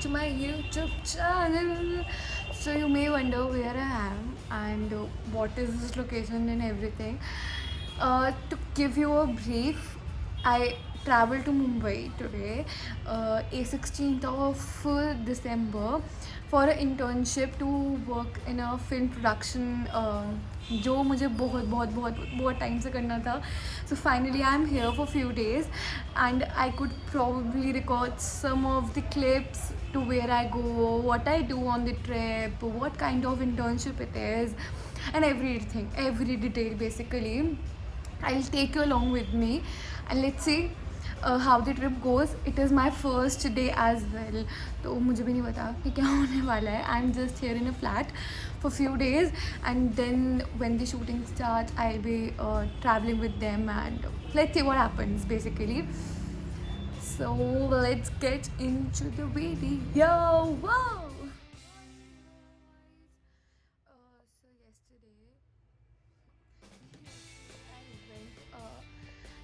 to my YouTube channel. So you may wonder where I am and what is this location and everything. To give you a brief, I traveled to Mumbai today, a 16th of December, for an internship to work in a film production, जो मुझे बहुत बहुत बहुत बहुत time से करना था. So finally I'm here for few days and I could probably record some of the clips to where I go, what I do on the trip, what kind of internship it is, and everything, every detail basically. I'll take you along with me and let's see how the trip goes. It is my first day as well, तो मुझे भी नहीं पता कि क्या होने वाला है. I'm just here in a flat for few days and then when the shooting starts I'll be traveling with them and let's see what happens basically. So let's get into the video. Wow! So yesterday I went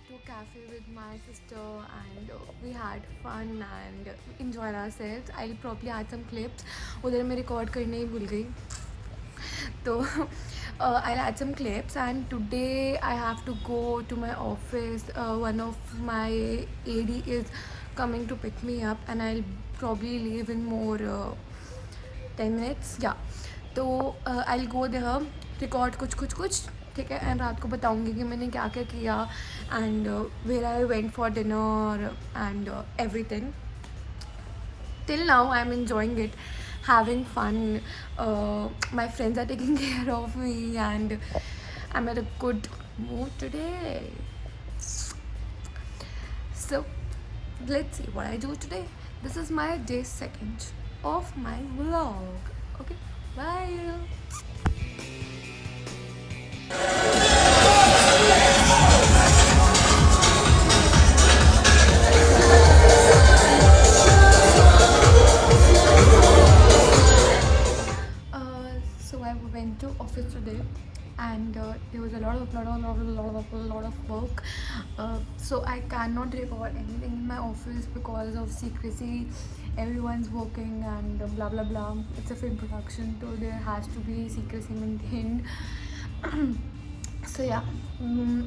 to a cafe with my sister and we had fun and enjoyed ourselves. I'll probably add some clips. उधर मैं record करने ही भूल गई. So I'll add some clips and today I have to go to my office. One of my AD is coming to pick me up and I'll probably leave in more 10 minutes. Yeah. तो I'll go there, record कुछ ठीक है and रात को बताऊँगी कि मैंने क्या क्या किया and where I went for dinner and everything. Till now I'm enjoying it, having fun. My friends are taking care of me and I'm at a good mood today. So let's see what I do today. This is my day second of my vlog. Okay, bye. So I went to office today and there was a lot of work. So I cannot record anything in my office because of secrecy. Everyone's working and blah blah blah. It's a film production, so there has to be secrecy maintained. So yeah,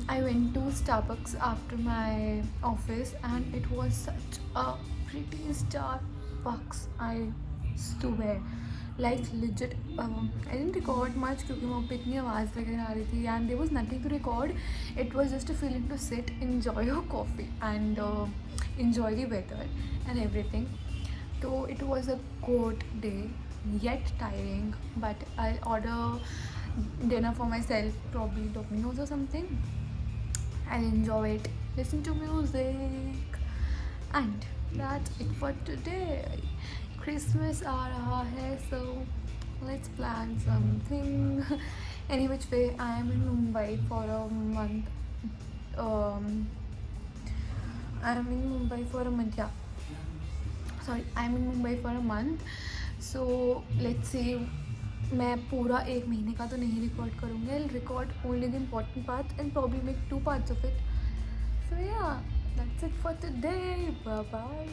I went to Starbucks after my office and it was such a pretty Starbucks, I swear. Like legit, I didn't record much क्योंकि वहाँ पे इतनी आवाज़ वगैरह आ रही थी and there was nothing to record. It was just a feeling to sit, enjoy your coffee and enjoy the weather and everything. So it was a good day, yet tiring, but I'll order dinner for myself, probably Domino's or something. I'll enjoy it, listen to music, and that's it for today. Christmas aa raha hai, so let's plan something. Any which way, I am in Mumbai for a month. I am in Mumbai for a month, yeah. Sorry, I am in Mumbai for a month. So let's see. मैं पूरा एक महीने का तो नहीं record करूँगी. I'll record only the important parts and probably make 2 parts of it. So yeah, that's it for today. Bye bye.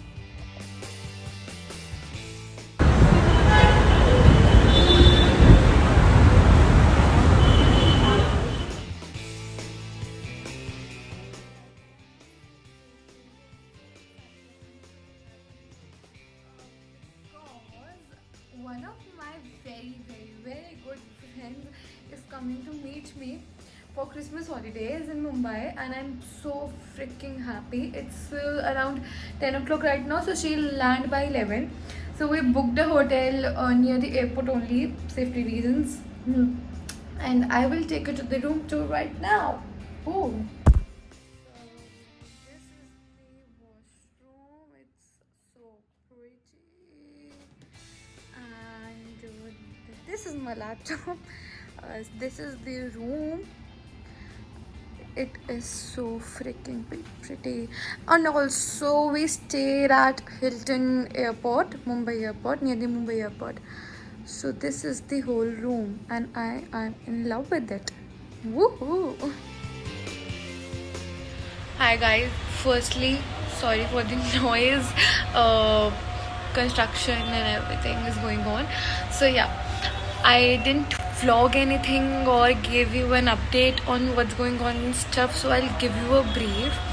One of my very good friends is coming to meet me for Christmas holidays in Mumbai and I'm so freaking happy. It's around 10 o'clock right now, so she'll land by 11. So we booked a hotel near the airport only, safety reasons. And I will take her to the room tour right now. Oh. This is the washroom. It's so pretty. And this is my laptop. This is the room. It is so freaking pretty. And also we stayed at Hilton Airport, Mumbai Airport, near the Mumbai Airport. So this is the whole room and I am in love with it. Woohoo! Hi guys, firstly sorry for the noise. construction and everything is going on. So yeah, I didn't vlog anything or give you an update on what's going on and stuff, so I'll give you a brief.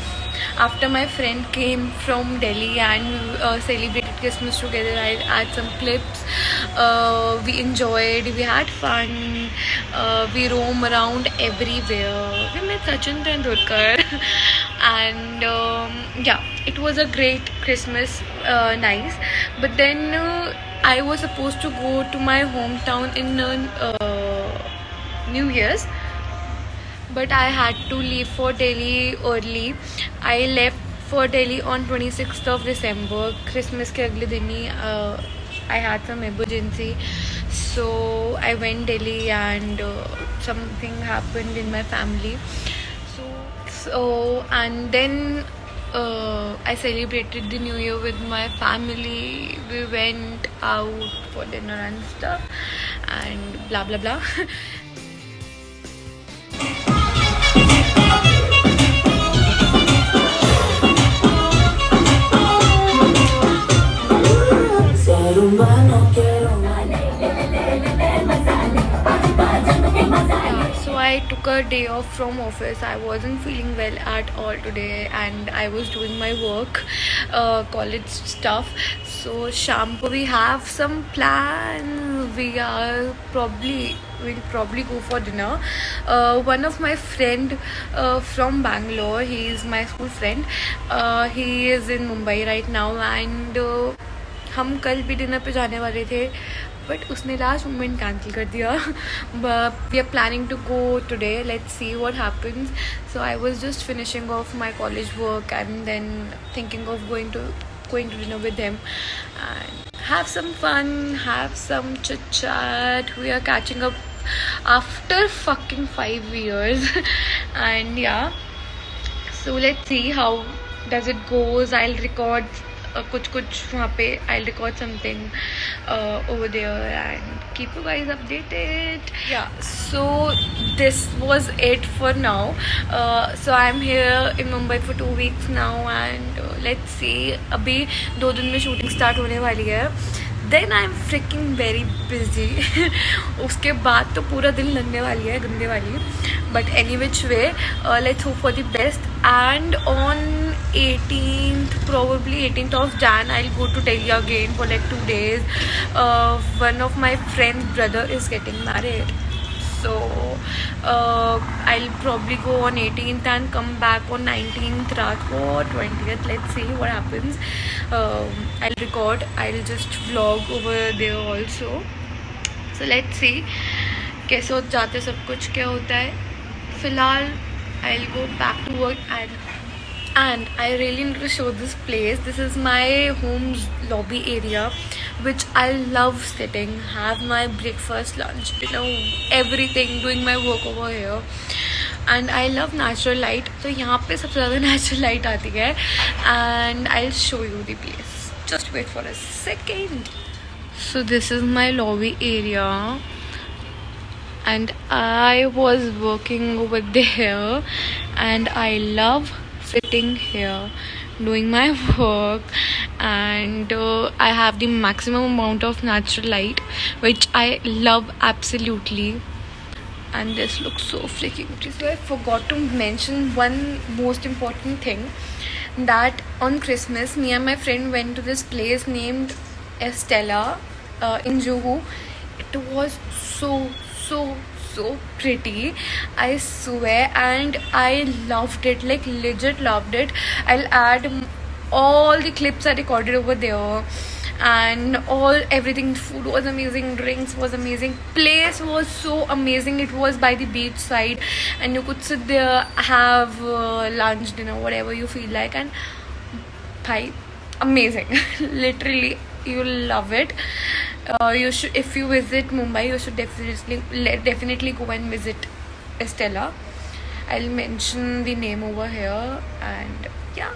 After my friend came from Delhi and celebrated Christmas together, I had some clips. We enjoyed, we had fun, we roam around everywhere. We met Sachin Tendulkar and yeah, it was a great Christmas, nice. But then I was supposed to go to my hometown in New Year's, but I had to leave for Delhi early. I left for Delhi on 26th of December. Christmas के अगले दिन ही I had some emergency, so I went Delhi and something happened in my family. So and then I celebrated the New Year with my family. We went out for dinner and stuff and blah blah blah. So I took a day off from office. I wasn't feeling well at all today and I was doing my work, college stuff. So sham ko we have some plans. We'll probably go for dinner. One of my friend from Bangalore, he is my school friend. He is in Mumbai right now and हम कल भी dinner पे जाने वाले थे, but उसने last moment cancel कर दिया. We are planning to go today. Let's see what happens. So I was just finishing off my college work and then thinking of going to dinner with him and have some fun, have some chit chat. We are catching up after fucking 5 years and yeah, so let's see how does it goes. I'll record कुछ वहाँ पे. I'll record something over there and keep you guys updated. Yeah, so this was it for now. So I'm here in Mumbai for 2 weeks now and let's see. अभी 2 दिन में shooting start होने वाली है. Then I'm freaking very busy. उसके बाद तो पूरा दिन लगने वाली है, गंदे वाली. But any which way, let's hope for the best. And on 18th, probably 18th of Jan, I'll go to Delhi again for like 2 days. One of my friend's brother is getting married. So I'll probably go on 18th and come back on 19th रात को or 20th. Let's see what happens. I'll record. I'll just vlog over there also. So let's see कैसे हो जाते सब कुछ, क्या होता है. फिलहाल I'll go back to work and I really need to show this place. This is my home's lobby area, which I love sitting, have my breakfast, lunch, dinner, everything, doing my work over here. And I love natural light. तो यहाँ पे सबसे ज़्यादा natural light आती है. And I'll show you the place. Just wait for a second. So this is my lobby area. And I was working over there and I love sitting here doing my work and I have the maximum amount of natural light, which I love absolutely. And this looks so freaking pretty. So I forgot to mention one most important thing, that on Christmas me and my friend went to this place named Estella in Juhu. It was so pretty, I swear, and I loved it, like legit loved it. I'll add all the clips I recorded over there and everything. Food was amazing, drinks was amazing, place was so amazing. It was by the beach side and you could sit there, have lunch, dinner, whatever you feel like, and bhai, amazing. Literally, you'll love it. You should, if you visit Mumbai, you should definitely go and visit Estella. I'll mention the name over here and yeah.